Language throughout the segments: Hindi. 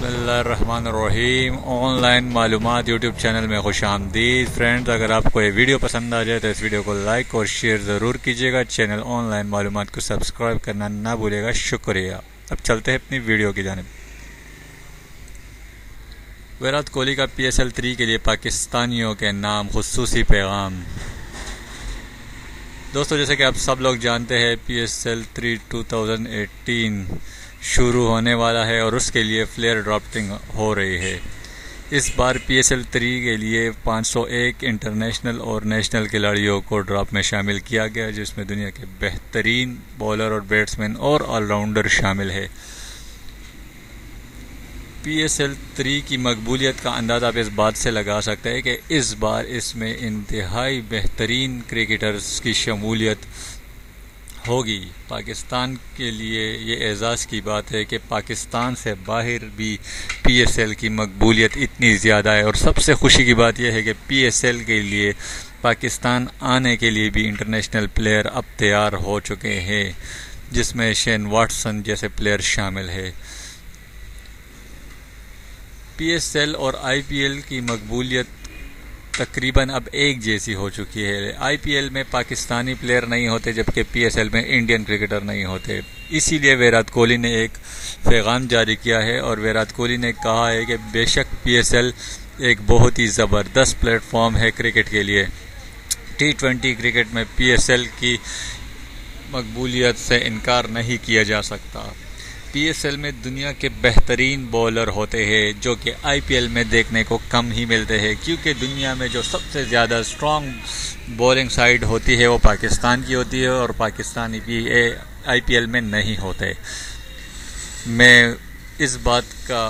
बिस्मिल्लाहिर्रहमानिर्रहीम। ऑनलाइन मालूमात यूट्यूब चैनल में खुश आमदीद। फ्रेंड्स, अगर आपको ये वीडियो पसंद आ जाए तो इस वीडियो को लाइक और शेयर ज़रूर कीजिएगा। चैनल ऑनलाइन मालूमात को सब्सक्राइब करना ना भूलिएगा। शुक्रिया। अब चलते हैं अपनी वीडियो की जानिब। विराट कोहली का PSL 3 के लिए पाकिस्तानियों के नाम खुसूसी पैगाम। दोस्तों, जैसे कि आप सब लोग जानते हैं, PSL 3 2018 शुरू होने वाला है और उसके लिए प्लेयर ड्राफ्टिंग हो रही है। इस बार PSL 3 के लिए 501 इंटरनेशनल और नेशनल खिलाड़ियों को ड्राफ्ट में शामिल किया गया, जिसमें दुनिया के बेहतरीन बॉलर और बैट्समैन और ऑलराउंडर शामिल है। PSL 3 की मकबूलियत का अंदाज़ा आप इस बात से लगा सकते हैं कि इस बार इसमें इंतहाई बेहतरीन क्रिकेटर्स की शमूलियत होगी। पाकिस्तान के लिए ये एज़ाज़ की बात है कि पाकिस्तान से बाहर भी PSL की मकबूलियत इतनी ज़्यादा है। और सबसे खुशी की बात यह है कि PSL के लिए पाकिस्तान आने के लिए भी इंटरनेशनल प्लेयर अब तैयार हो चुके हैं, जिसमें शेन वाटसन जैसे प्लेयर शामिल है। PSL और IPL की मकबूलियत तकरीबन अब एक जैसी हो चुकी है। IPL में पाकिस्तानी प्लेयर नहीं होते, जबकि PSL में इंडियन क्रिकेटर नहीं होते। इसीलिए विराट कोहली ने एक पैगाम जारी किया है और विराट कोहली ने कहा है कि बेशक PSL एक बहुत ही ज़बरदस्त प्लेटफॉर्म है क्रिकेट के लिए। T20 क्रिकेट में PSL की मकबूलियत से इनकार नहीं किया जा सकता। PSL में दुनिया के बेहतरीन बॉलर होते हैं, जो कि IPL में देखने को कम ही मिलते हैं, क्योंकि दुनिया में जो सबसे ज़्यादा स्ट्रॉन्ग बॉलिंग साइड होती है वो पाकिस्तान की होती है और पाकिस्तानी भी IPL में नहीं होते। मैं इस बात का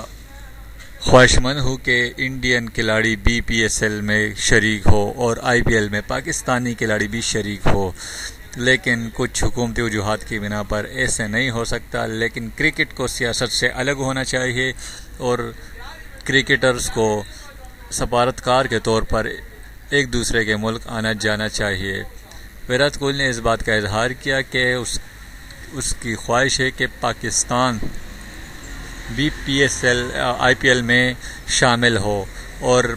ख्वाहिशमंद हूँ कि इंडियन खिलाड़ी भी PSL में शरीक हो और IPL में पाकिस्तानी खिलाड़ी भी शरीक हो, लेकिन कुछ हुकूमती वजूहात की बिना पर ऐसे नहीं हो सकता। लेकिन क्रिकेट को सियासत से अलग होना चाहिए और क्रिकेटर्स को सफारतकार के तौर पर एक दूसरे के मुल्क आना जाना चाहिए। विराट कोहली ने इस बात का इजहार किया कि उसकी ख्वाहिश है कि पाकिस्तान भी IPL में शामिल हो और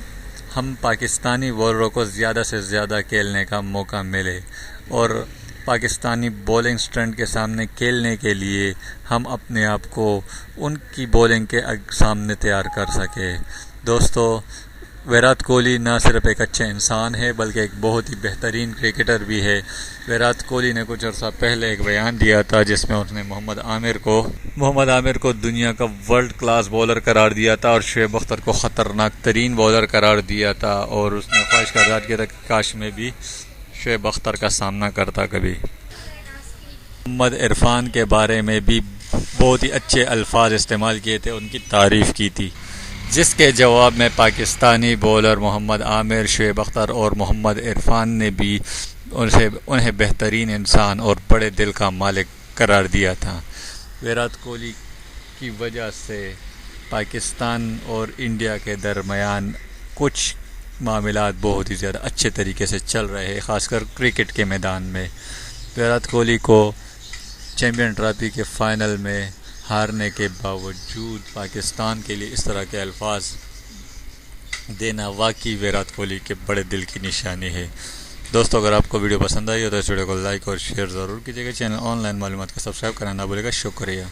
हम पाकिस्तानी बॉलरों को ज़्यादा से ज़्यादा खेलने का मौका मिले और पाकिस्तानी बॉलिंग स्ट्रेंथ के सामने खेलने के लिए हम अपने आप को उनकी बॉलिंग के सामने तैयार कर सके। दोस्तों, विराट कोहली न सिर्फ एक अच्छे इंसान है बल्कि एक बहुत ही बेहतरीन क्रिकेटर भी है। विराट कोहली ने कुछ अर्सा पहले एक बयान दिया था जिसमें उसने मोहम्मद आमिर को दुनिया का वर्ल्ड क्लास बॉलर करार दिया था और शुएब अख्तर को ख़तरनाक तरीन बॉलर करार दिया था और उसने ख्वाहिश का इज़हार किया था कि काश में भी शुएब अख्तर का सामना करता कभी। मोहम्मद इरफान के बारे में भी बहुत ही अच्छे अल्फाज इस्तेमाल किए थे, उनकी तारीफ़ की थी, जिसके जवाब में पाकिस्तानी बॉलर मोहम्मद आमिर, शुएब अख्तर और मोहम्मद इरफान ने भी उन्हें बेहतरीन इंसान और बड़े दिल का मालिक करार दिया था। विराट कोहली की वजह से पाकिस्तान और इंडिया के दरमियान कुछ मामलात बहुत ही ज़्यादा अच्छे तरीके से चल रहे हैं, ख़ासकर क्रिकेट के मैदान में। विराट कोहली को चैम्पियन ट्रॉफी के फ़ाइनल में हारने के बावजूद पाकिस्तान के लिए इस तरह के अल्फाज देना वाकई विराट कोहली के बड़े दिल की निशानी है। दोस्तों, अगर आपको वीडियो पसंद आई हो तो इस वीडियो को लाइक और शेयर ज़रूर कीजिएगा। चैनल ऑनलाइन मालूमात को सब्सक्राइब करना ना भूलिएगा। शुक्रिया।